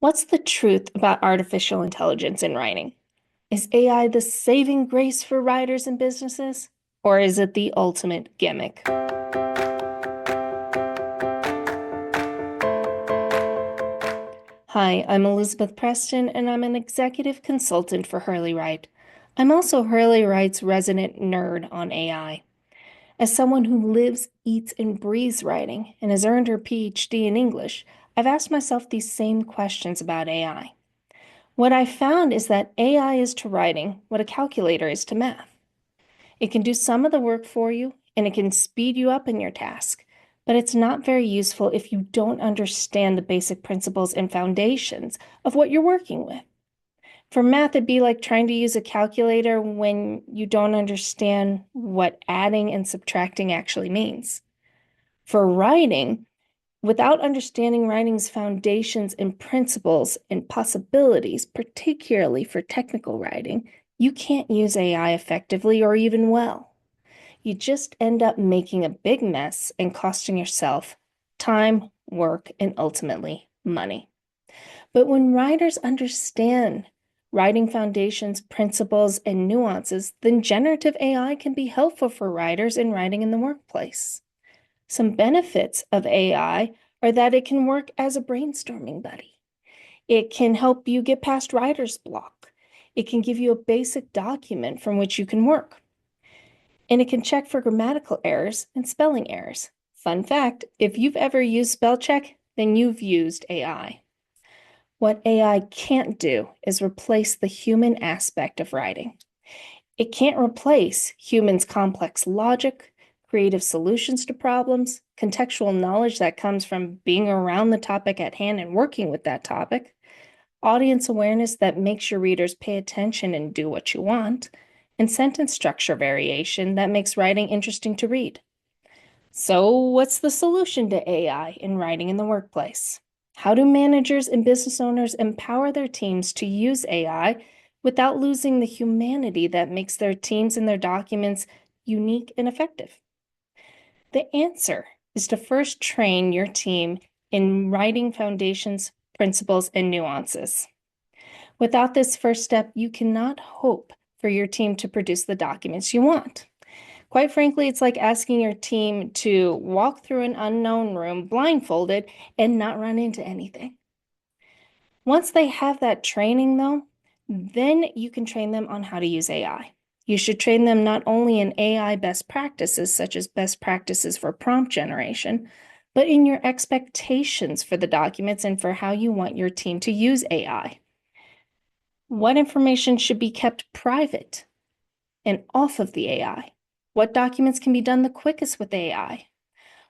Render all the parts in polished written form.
What's the truth about artificial intelligence in writing? Is AI the saving grace for writers and businesses? Or is it the ultimate gimmick? Hi, I'm Elizabeth Preston, and I'm an executive consultant for Hurley Write. I'm also Hurley Write's resident nerd on AI. As someone who lives, eats, and breathes writing and has earned her PhD in English, I've asked myself these same questions about AI. What I found is that AI is to writing what a calculator is to math. It can do some of the work for you and it can speed you up in your task, but it's not very useful if you don't understand the basic principles and foundations of what you're working with. For math, it'd be like trying to use a calculator when you don't understand what adding and subtracting actually means. For writing, without understanding writing's foundations and principles and possibilities, particularly for technical writing, you can't use AI effectively or even well. You just end up making a big mess and costing yourself time, work, and ultimately money. But when writers understand writing foundations, principles, and nuances, then generative AI can be helpful for writers in writing in the workplace. Some benefits of AI are that it can work as a brainstorming buddy. It can help you get past writer's block. It can give you a basic document from which you can work. And it can check for grammatical errors and spelling errors. Fun fact, if you've ever used spell check, then you've used AI. What AI can't do is replace the human aspect of writing. It can't replace humans' complex logic, creative solutions to problems, contextual knowledge that comes from being around the topic at hand and working with that topic, audience awareness that makes your readers pay attention and do what you want, and sentence structure variation that makes writing interesting to read. So, what's the solution to AI in writing in the workplace? How do managers and business owners empower their teams to use AI without losing the humanity that makes their teams and their documents unique and effective? The answer is to first train your team in writing foundations, principles, and nuances. Without this first step, you cannot hope for your team to produce the documents you want. Quite frankly, it's like asking your team to walk through an unknown room blindfolded and not run into anything. Once they have that training, though, then you can train them on how to use AI. You should train them not only in AI best practices, such as best practices for prompt generation, but in your expectations for the documents and for how you want your team to use AI. What information should be kept private and off of the AI? What documents can be done the quickest with AI?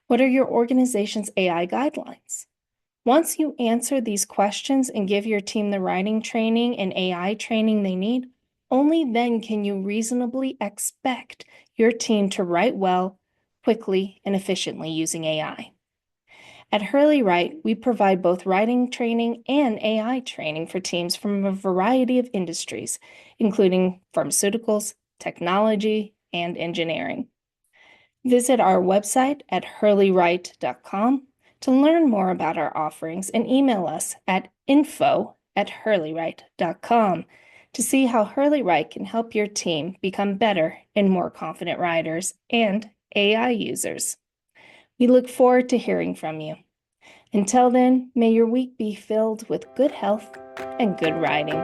What are your organization's AI guidelines? Once you answer these questions and give your team the writing training and AI training they need, only then can you reasonably expect your team to write well, quickly, and efficiently using AI. At Hurley Write, we provide both writing training and AI training for teams from a variety of industries, including pharmaceuticals, technology, and engineering. Visit our website at hurleywrite.com to learn more about our offerings and email us at info@hurleywrite.com to see how Hurley Write can help your team become better and more confident writers and AI users. We look forward to hearing from you. Until then, may your week be filled with good health and good writing.